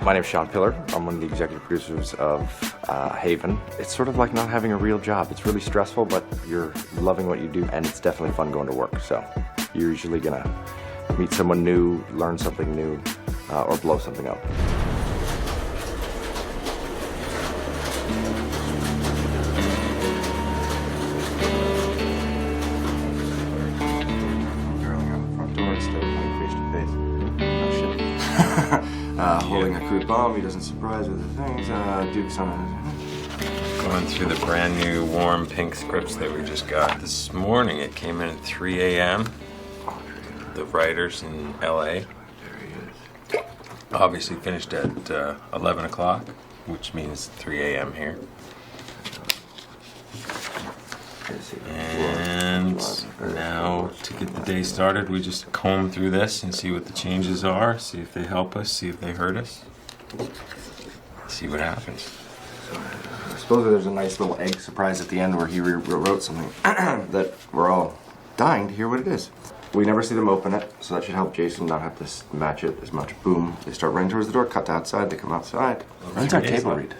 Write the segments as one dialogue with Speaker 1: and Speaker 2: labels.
Speaker 1: My name's Sean Pillar. I'm one of the executive producers of Haven. It's sort of like not having a real job. It's really stressful, but you're loving what you do, and it's definitely fun going to work. So you're usually gonna meet someone new, learn something new, or blow something up. Holding a crude bomb, he doesn't surprise with the things. Duke's on a...
Speaker 2: Going through the brand new warm pink scripts that we just got. This morning it came in at 3 a.m. The writers in LA.
Speaker 1: There he is.
Speaker 2: Obviously finished at 11 o'clock, which means 3 a.m. here. And now to get the day started, we just comb through this and see what the changes are, see if they help us, see if they hurt us, see what happens.
Speaker 1: I suppose there's a nice little egg surprise at the end where he wrote something that we're all dying to hear what it is. We never see them open it, so that should help Jason not have to match it as much. Boom, they start running towards the door, cut to outside, they come outside. When's our table read?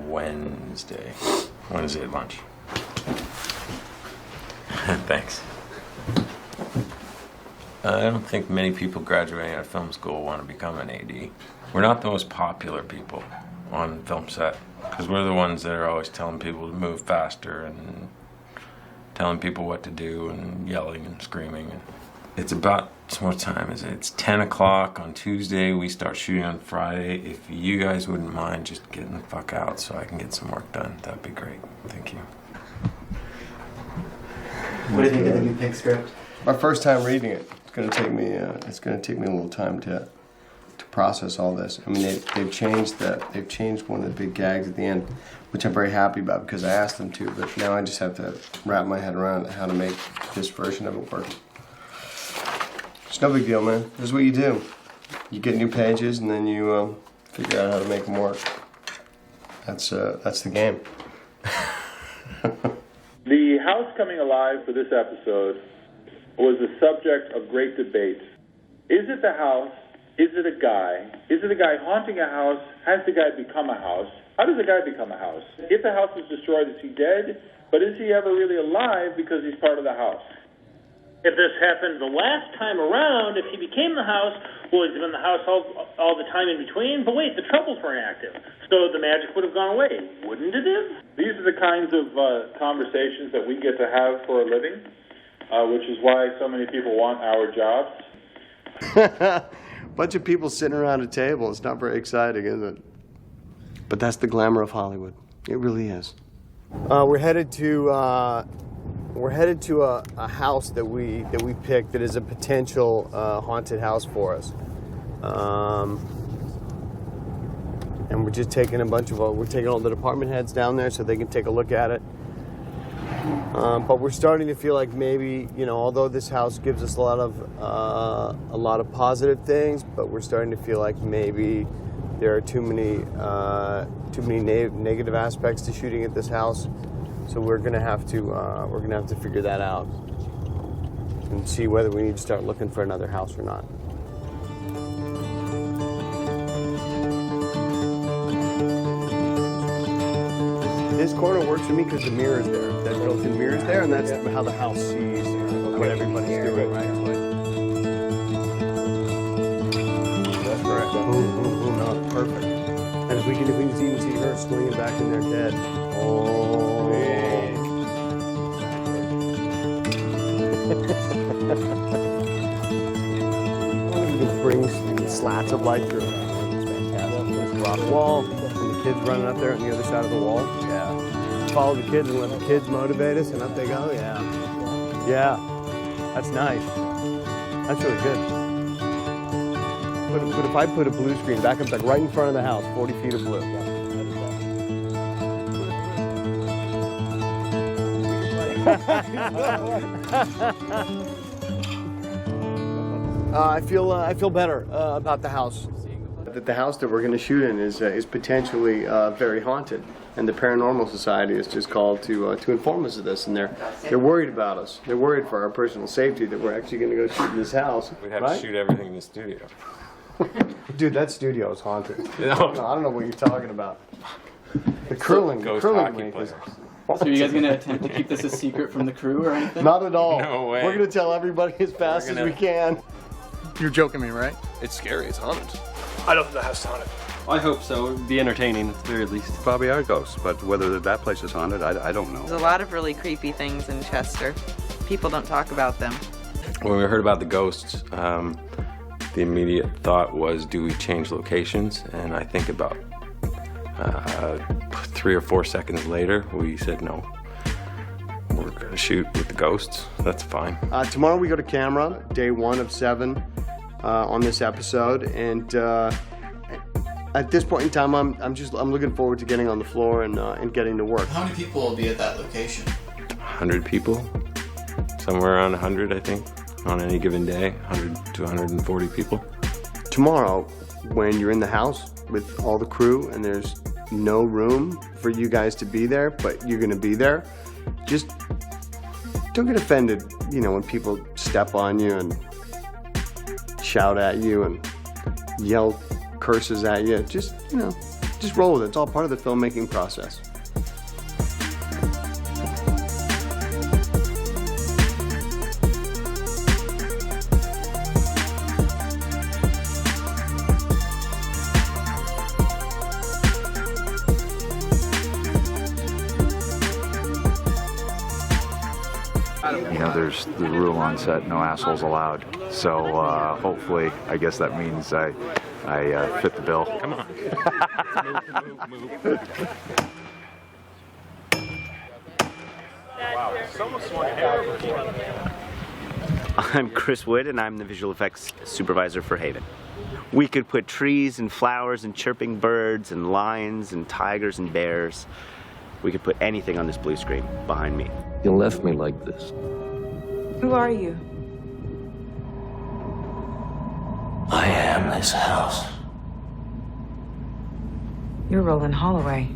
Speaker 2: Wednesday at lunch. Thanks. I don't think many people graduating out of film school want to become an AD. We're not the most popular people on film set because we're the ones that are always telling people to move faster and telling people what to do and yelling and screaming. It's about, what time is it? It's 10 o'clock on Tuesday. We start shooting on Friday. If you guys wouldn't mind just getting the fuck out so I can get some work done, that'd be great. Thank you.
Speaker 3: What do you think of the new pink script?
Speaker 4: My first time reading it. It's gonna take me a little time to process all this. I mean, they've changed one of the big gags at the end, which I'm very happy about because I asked them to. But now I just have to wrap my head around how to make this version of it work. It's no big deal, man. This is what you do. You get new pages and then you figure out how to make them work. That's the game.
Speaker 5: The house coming alive for this episode was the subject of great debate. Is it the house? Is it a guy? Is it a guy haunting a house? Has the guy become a house? How does the guy become a house? If the house is destroyed, is he dead? But is he ever really alive because he's part of the house?
Speaker 6: If this happened the last time around, if he became the house, well, he's been in the house all the time in between. But wait, the troubles weren't active. So the magic would have gone away, wouldn't it have?
Speaker 5: These are the kinds of conversations that we get to have for a living, which is why so many people want our jobs.
Speaker 4: Bunch of people sitting around a table. It's not very exciting, is it? But that's the glamour of Hollywood. It really is. We're headed to a house that we picked that is a potential haunted house for us. And we're just taking we're taking all the department heads down there so they can take a look at it. But we're starting to feel like maybe, although this house gives us a lot of positive things, but we're starting to feel like maybe there are too many negative aspects to shooting at this house. So we're gonna have to figure that out and see whether we need to start looking for another house or not. This corner works for me because the mirror is there. That built-in mirror is there, and that's how the house sees what everybody's doing. That's correct. Boom, boom, boom. No, perfect. And if we can even see her swinging back in there dead. Oh. We can bring slats of light through. It's fantastic. There's a rock wall, and the kids running up there on the other side of the wall. Yeah. Follow the kids and let the kids motivate us, and up they go. Yeah. Yeah. That's nice. That's really good. But if I put a blue screen back up, like right in front of the house, 40 feet of blue. I feel better about the house. The house that we're going to shoot in is potentially very haunted, and the Paranormal Society is just called to inform us of this, and they're worried about us. They're worried for our personal safety that we're actually going to go shoot in this house.
Speaker 2: We'd have to shoot everything in the studio.
Speaker 4: Dude, that studio is haunted.
Speaker 2: No.
Speaker 4: I don't know what you're talking about. The curling
Speaker 2: Ghost
Speaker 4: rink
Speaker 2: hockey
Speaker 4: is...
Speaker 2: players.
Speaker 3: So are you guys gonna attempt to keep this a secret from the crew or anything?
Speaker 4: Not at all.
Speaker 2: No way.
Speaker 4: We're gonna tell everybody as fast as we can.
Speaker 7: You're joking me, right?
Speaker 8: It's scary. It's haunted.
Speaker 7: I don't think the house is haunted.
Speaker 4: I hope so. It would be entertaining at the very least.
Speaker 9: Probably are ghosts, but whether that place is haunted, I don't know.
Speaker 10: There's a lot of really creepy things in Chester. People don't talk about them.
Speaker 2: When we heard about the ghosts, the immediate thought was, do we change locations? And I think about 3 or 4 seconds later, we said no. We're gonna shoot with the ghosts. That's fine.
Speaker 4: Tomorrow we go to camera, day 1 of 7 on this episode, and at this point in time, I'm looking forward to getting on the floor and getting to work.
Speaker 3: How many people will be at that location?
Speaker 2: 100 people, somewhere around 100, I think, on any given day, 100 to 140 people.
Speaker 4: Tomorrow, when you're in the house with all the crew and there's no room for you guys to be there, but you're gonna be there, just don't get offended, when people step on you and shout at you and yell curses at you. Just roll with it. It's all part of the filmmaking process.
Speaker 9: There's the rule on set, no assholes allowed. So hopefully, I guess that means I fit the bill.
Speaker 2: Come on. move. Wow, someone swung a hair.
Speaker 11: I'm Chris Wood, and I'm the visual effects supervisor for Haven. We could put trees and flowers and chirping birds and lions and tigers and bears. We could put anything on this blue screen behind me.
Speaker 12: You left me like this.
Speaker 10: Who are you?
Speaker 12: I am this house.
Speaker 10: You're Roland Holloway.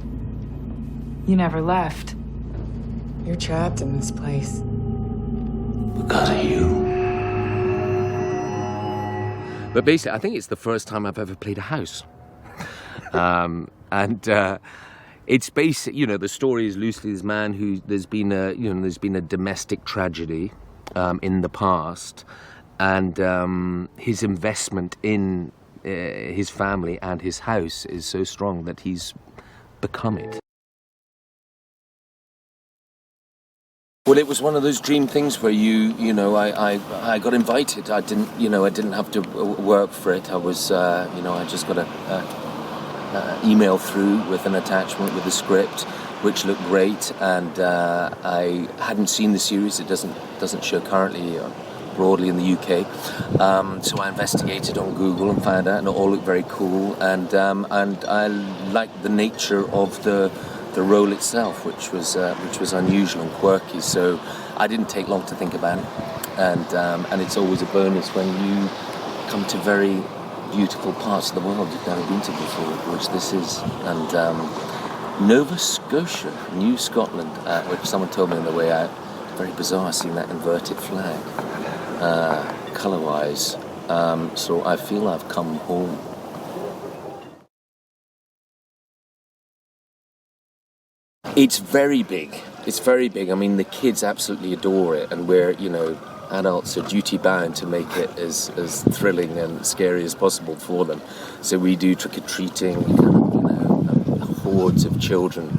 Speaker 10: You never left. You're trapped in this place.
Speaker 12: Because of you. But basically, I think it's the first time I've ever played a house. It's basic, the story is loosely this man who there's been a domestic tragedy in the past, and his investment in his family and his house is so strong that he's become it. Well, it was one of those dream things where I got invited. I didn't have to work for it. I was, I just got a email through with an attachment with the script, which looked great, and I hadn't seen the series. It doesn't show currently broadly in the UK. So I investigated on Google and found out, and it all looked very cool. And I liked the nature of the role itself, which was unusual and quirky. So I didn't take long to think about it. And it's always a bonus when you come to very beautiful parts of the world you've never been to before, which this is. And Nova Scotia, New Scotland, which someone told me on the way out, very bizarre seeing that inverted flag, colour-wise. So I feel I've come home. It's very big. It's very big. I mean, the kids absolutely adore it, and we're, adults are duty-bound to make it as thrilling and scary as possible for them. So we do trick-or-treating, hordes of children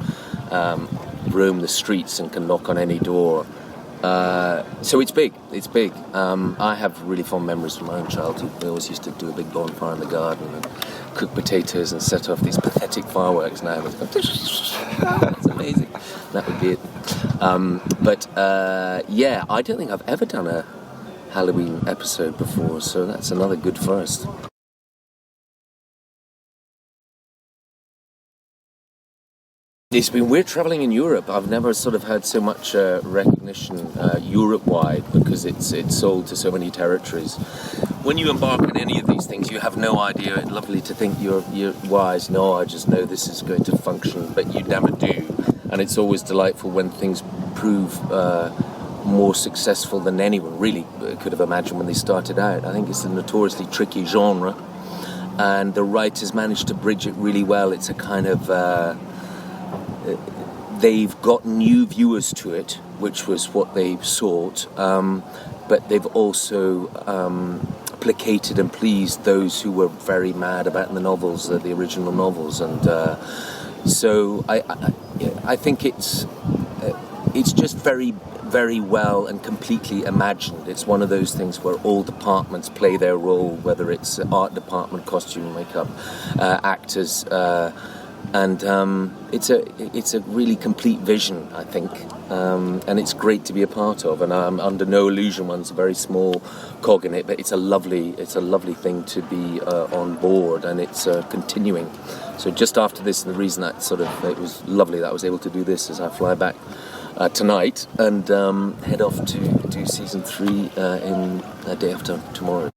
Speaker 12: roam the streets and can knock on any door. So it's big. It's big. I have really fond memories from my own childhood. We always used to do a big bonfire in the garden and cook potatoes and set off these pathetic fireworks now. It's amazing. That would be it. Yeah, I don't think I've ever done a Halloween episode before, so that's another good first. It's been weird travelling in Europe. I've never sort of had so much recognition Europe-wide, because it's sold to so many territories. When you embark on any of these things, you have no idea. It's lovely to think you're wise. No, I just know this is going to function, but you never do. And it's always delightful when things prove more successful than anyone really could have imagined when they started out. I think it's a notoriously tricky genre. and the writers managed to bridge it really well. It's a kind of they've got new viewers to it, which was what they sought, but they've also placated and pleased those who were very mad about the novels, the original novels, and so I think it's just very, very well and completely imagined. It's one of those things where all departments play their role, whether it's art department, costume, makeup, actors, and it's a really complete vision, I think, and it's great to be a part of. And I'm under no illusion one's a very small cog in it, but it's a lovely thing to be on board, and it's continuing. So just after this, the reason that it was lovely that I was able to do this is I fly back tonight and head off to do season 3 in a day after tomorrow.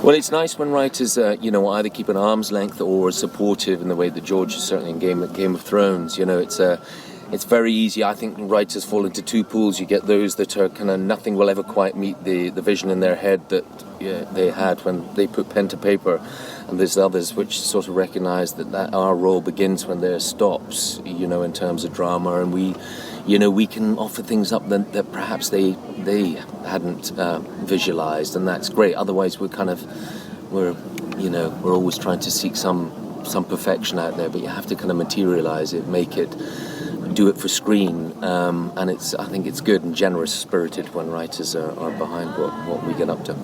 Speaker 12: Well, it's nice when writers, either keep an arm's length or are supportive in the way that George is certainly in Game of Thrones. It's very easy. I think writers fall into two pools. You get those that are kind of nothing will ever quite meet the vision in their head that they had when they put pen to paper, and there's others which sort of recognise that our role begins when theirs stops. In terms of drama, and we can offer things up that perhaps they hadn't visualised, and that's great. Otherwise, we're always trying to seek some perfection out there, but you have to kind of materialise it, make it, do it for screen, and I think it's good and generous spirited when writers are behind what we get up to.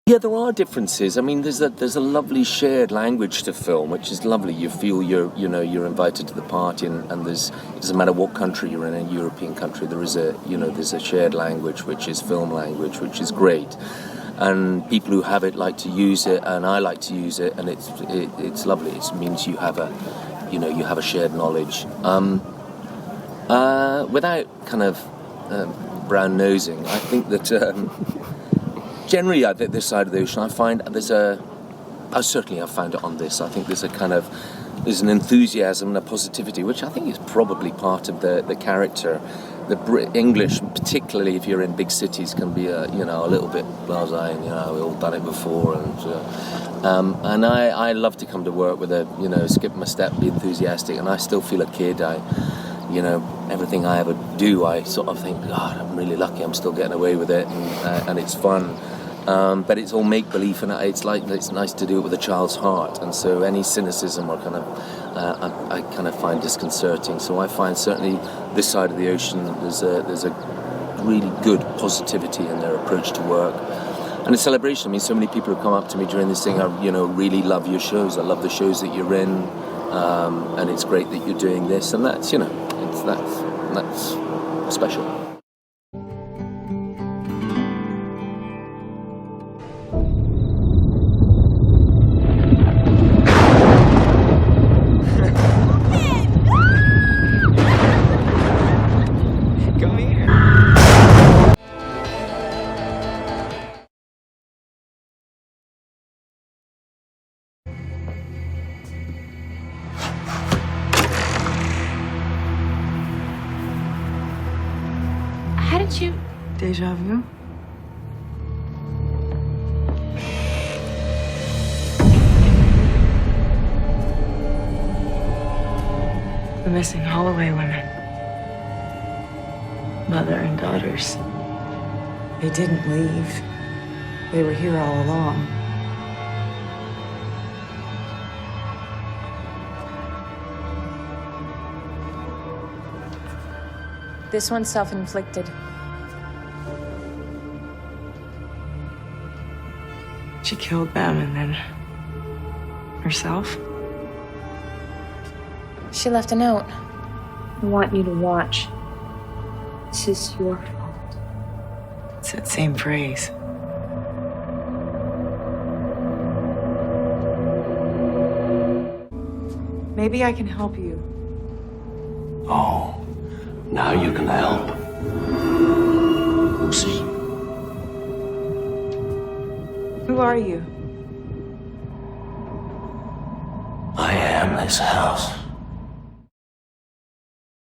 Speaker 12: Yeah, there are differences. I mean, there's a lovely shared language to film, which is lovely. You feel you're invited to the party, and it doesn't matter what country you're in, a European country, there's a shared language, which is film language, which is great. And people who have it like to use it, and I like to use it, and it's lovely. It means you have a shared knowledge. Without kind of brown nosing, I think that. Generally, at this side of the ocean, I find certainly I've found it on this. I think there's an enthusiasm and a positivity, which I think is probably part of the character. The English, particularly if you're in big cities, can be a little bit blasé, and we've all done it before, and I love to come to work with skip my step, be enthusiastic, and I still feel a kid. Everything I ever do, I sort of think, God, I'm really lucky I'm still getting away with it, and it's fun. But it's all make-believe, and it's nice to do it with a child's heart, and so any cynicism or I kind of find disconcerting. So I find certainly this side of the ocean, there's a really good positivity in their approach to work. And a celebration. I mean, so many people have come up to me during this thing, I really love your shows, I love the shows that you're in, and it's great that you're doing this, and that's, that's special.
Speaker 10: Come here.
Speaker 8: How did you...
Speaker 10: Deja vu? The missing Holloway women. Mother and daughters. They didn't leave. They were here all along.
Speaker 8: This one's self-inflicted.
Speaker 10: She killed them and then herself.
Speaker 8: She left a note.
Speaker 13: I want you to watch. This is your fault.
Speaker 10: It's that same phrase. Maybe I can help you.
Speaker 14: Oh, now you can help. We'll see.
Speaker 10: Who are you?
Speaker 14: I am this house.